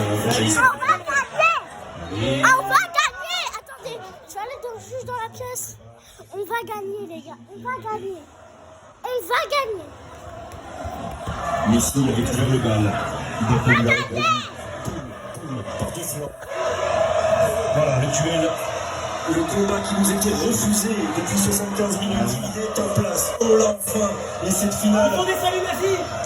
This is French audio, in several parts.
On va gagner. On va gagner. Attendez, je vais aller juste dans la pièce. On va gagner, les gars. On va gagner. On va gagner. Messi avait toujours le bal. On va gagner. Voilà, le duel. Le combat qui nous était refusé depuis 75 minutes, il est en place. On l'a enfin. Et cette finale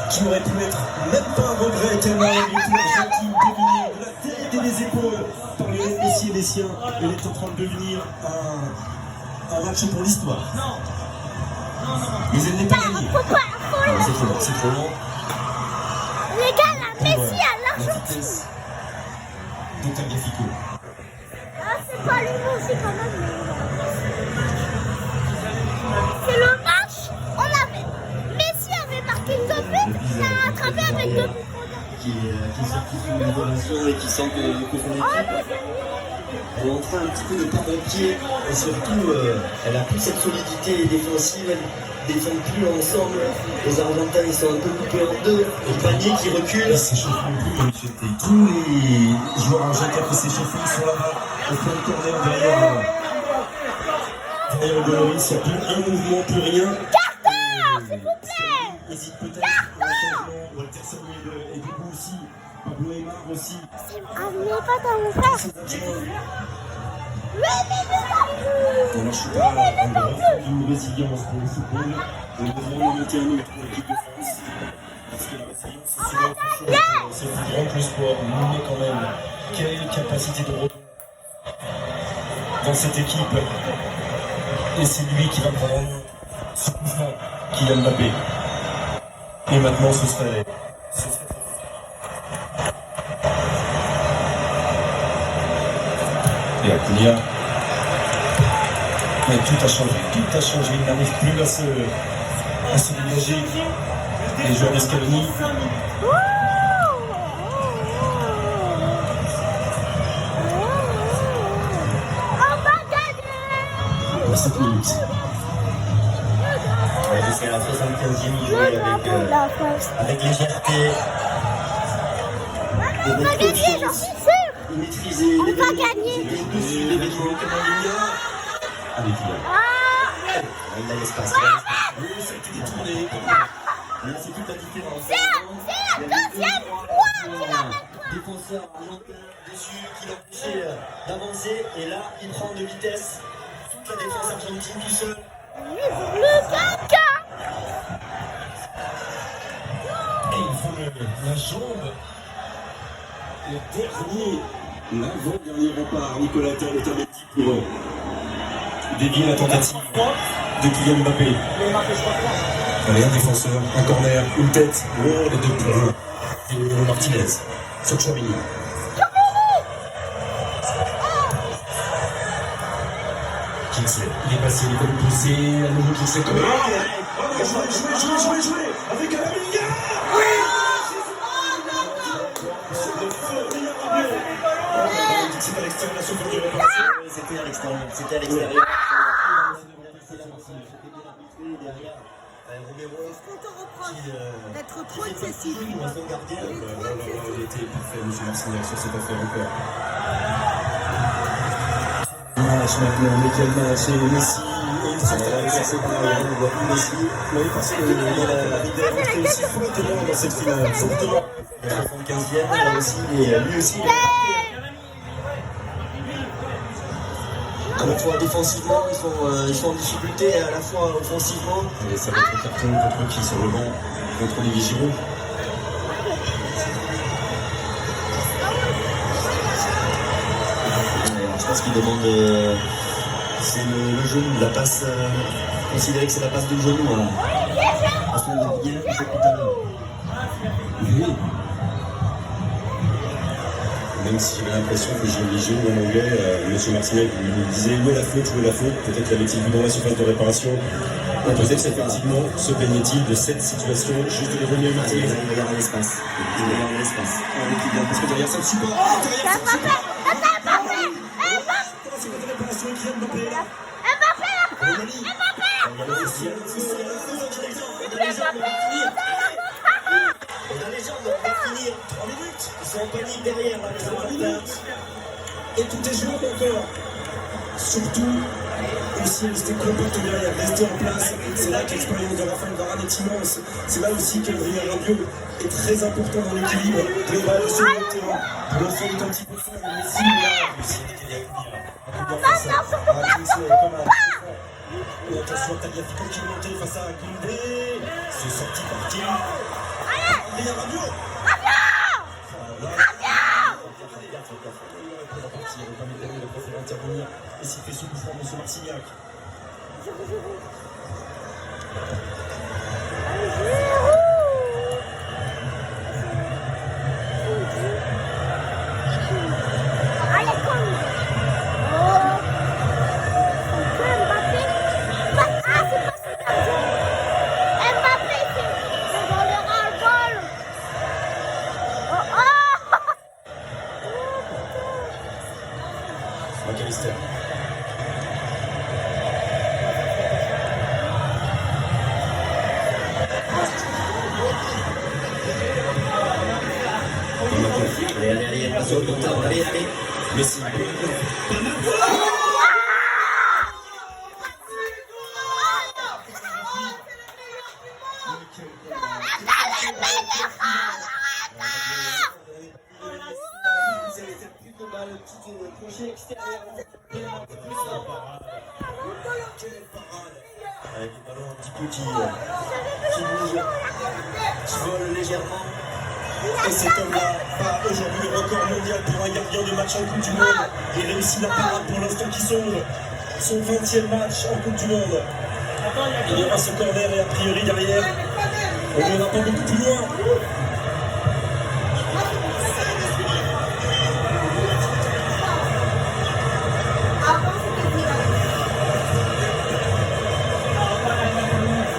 qui aurait pu être même pas un regret tellement elle était gentille, dominée de la tête et des épaules par les Messi et les siens. Elle est en train de devenir un match pour l'histoire. Mais elle n'est pas gagnée. C'est trop long, c'est trop long. Les gars, la Messi à l'Argentine. De Tagliafico. Ah, c'est pas lui aussi quand même. C'est le match. On avait. Messi avait marqué 2 buts. Il a rattrapé avec 2 buts. Qui est sorti sur l'évolution et qui sent que son équipe est en train un petit peu de perdre pied. Et surtout, elle a plus cette solidité défensive. Elles ne défendent plus ensemble. Les Argentins, ils sont un peu coupés en deux. Le panier qui recule. Ils s'échauffent plus. Tous les joueurs argentins qui s'échauffent, ils sont là-bas. Au fond de corner derrière le goal. Il n'y a plus un mouvement, plus rien. Carton, s'il vous plaît. Hésite peut-être à un changement. Walter Samuel est debout aussi. Pablo Aimar aussi. Mais pas dans mon frère. Bon, là, je suis pas en grande d'une résilience pour le football. On devrait en monter un autre pour l'équipe de France. Parce que la résilience, c'est souvent quelque chose. C'est plus grand que le sport. Mais quand même, quelle capacité de retour dans cette équipe. Et c'est lui qui va prendre en main ce coup franc, Kylian Mbappé. Et maintenant, ce serait et Acuna. Mais tout a changé, il n'arrive plus à se dégager. Les joueurs d'Escaloni. On va gagner. Pour 7 minutes. C'est la 75e, il jouait avec légèreté. On va gagner, j'en suis sûr. Maîtriser. On va gagner. Dessus, les vêtements comme un milliard. Allez, Kylian. Il a l'espace. C'était détourné. Là, c'est toute la différence. C'est la deuxième fois qu'il a même Défenseur argentin dessus qui l'empêchait d'avancer. Et là, il prend de vitesse. Toute la défense argentine tout seul. le caca. Et il faut la jambe. Le l'avant-dernier rempart. Nicolas Otamendi pour dévier la tentative de Kylian Mbappé. Allez, un défenseur, un corner, une tête. Oh, les deux pour Emiliano Martinez. Sur Chouamini. Kingsley, il est passé, il va le pousser. À nouveau Kingsley. Jouer avec Alaminga. C'est à l'extérieur, la sauvegarde du réparation. C'était à l'extérieur. C'était à l'extérieur. On te reproche d'être trop excessif. Il était parfait, M. Marcignac, sur cette affaire encore. Match maintenant, mais quel match, et Messi, c'est pareil, on voit plus Messi. Oui, parce qu'il a été aussi fortement dans cette finale, fortement. La 75e, là aussi, et lui aussi. À la fois défensivement, ils sont en difficulté, et à la fois offensivement. Et ça va être carton contre qui sur le banc? Contre Olivier Giroud. Je pense qu'il demande. C'est le genou, la passe. Considérez que c'est la passe de genou à son Ligue 1, tout à l'heure. Oui. Même si j'avais l'impression que j'ai Giroud en anglais, M. Martinez lui disait où est la faute, où est la faute. Peut-être l'avait-il vu dans la surface de réparation. Peut-être qu'effectivement se plaignait-il de cette situation juste de revenir Martinez. Il regarde l'espace. Il regarde l'espace. Parce que derrière ça ne suit pas. Derrière ça ne suit pas. C'est une réparation qui vient de Mbappé là. On a les jambes pour finir. Ils sont en panique derrière, là, les Argentins. Et tout est jouable encore. Surtout, aussi rester compact derrière, rester en place. C'est là que l'expérience de Rafael Varane est immense. C'est là aussi que Adrien Rabiot est très important dans l'équilibre global sur le terrain. L'enfant est un petit peu fort, mais Messi et attention à Tagliafico qui est monté face à Koundé. C'est sorti par qui? Adrien Rabiot. Intervenir et s'il fait ce coup franc, M. Marcignac. McAllister. Allez, attention, content, allez. Messi. Avec le ballon un petit peu qui bouge, qui vole légèrement. Et cet homme-là bat aujourd'hui le record mondial pour un gardien de match en Coupe du Monde. Il réussit la parade pour l'instant qui songe son 20e match en Coupe du Monde. Il y aura ce corner et a priori derrière, on n'ira pas beaucoup plus loin.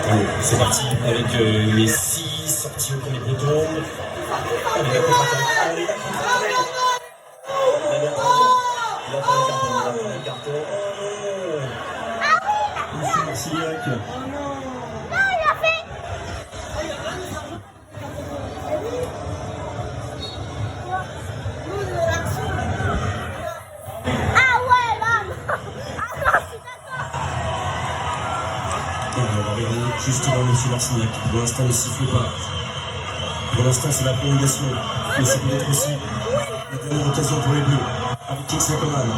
Allez, c'est parti avec Messi sorti au premier poteau. Allez, la contre-attaque. Il a pas le carton. C'est Marcignac. On va regarder juste devant M. Marcignac. Pour l'instant, ne siffle pas. Pour l'instant, c'est la prolongation. Mais c'est peut-être aussi la dernière occasion pour les Bleus. Avec Kingsley Coman.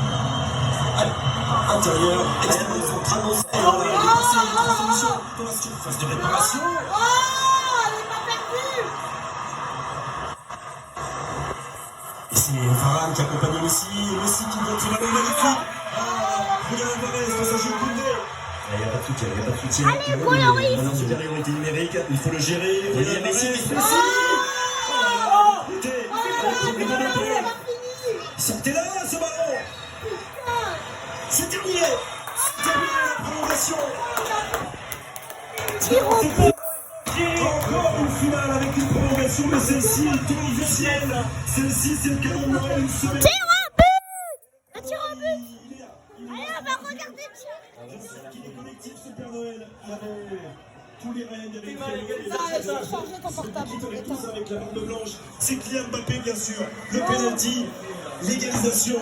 Intérieur, extérieur, centralement. Solution dans la surface de réparation. Et c'est Varane qui accompagne Messi. Messi qui monte la main magnifique. Julian Alvarez face à Jules Koundé. Il n'y a pas de soutien, il n'y a pas de soutien. Allez, pour Loris. Maintenant, supériorité numérique, il faut le gérer. Il y a Messi. Sortez-là, ce ballon. C'est terminé. C'est terminé la prolongation. Tir au but. Encore une finale avec une prolongation, mais celle-ci est officielle. Celle-ci, c'est le canon de Noël, une semaine. Tir au but. Un tir au but. Allez, on va regarder le tir. Qui est collectif Super Noël. Il y avait tous les règnes, il y avait tous avec la bande blanche. C'est Kylian Mbappé, bien sûr. Le penalty, l'égalisation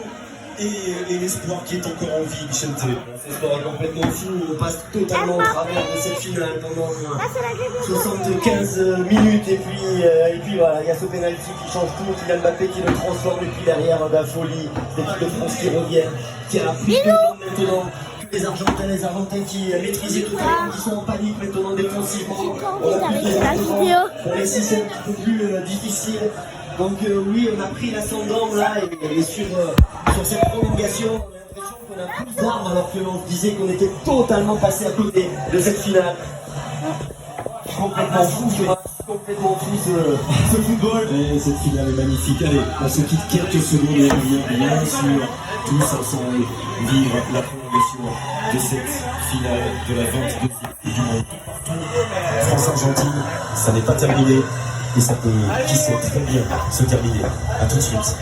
et l'espoir qui est encore en vie, Vicente. Ce sport est complètement fou, on passe totalement au travers de cette finale pendant 75 minutes et puis voilà, il y a ce penalty qui change tout, Kylian Mbappé qui le transforme et puis derrière la folie, l'équipe de France qui revient, qui a plus de temps maintenant que les Argentins qui maîtrisaient tout le qui sont en panique maintenant défensivement. On a plus de temps, pour Messi c'est un petit peu plus difficile. Donc oui, on a pris l'ascendant là et sur cette prolongation, on a l'impression qu'on a plus d'armes alors qu'on se disait qu'on était totalement passé à côté de cette finale. Complètement fou, complètement fou ce football. Et cette finale est magnifique. Allez, on se quitte quelques secondes et on revient bien sûr tous ensemble vivre la prolongation de cette finale de la 22e du monde. France-Argentine, ça n'est pas terminé et ça peut, qui sait, très bien se terminer. A tout de suite.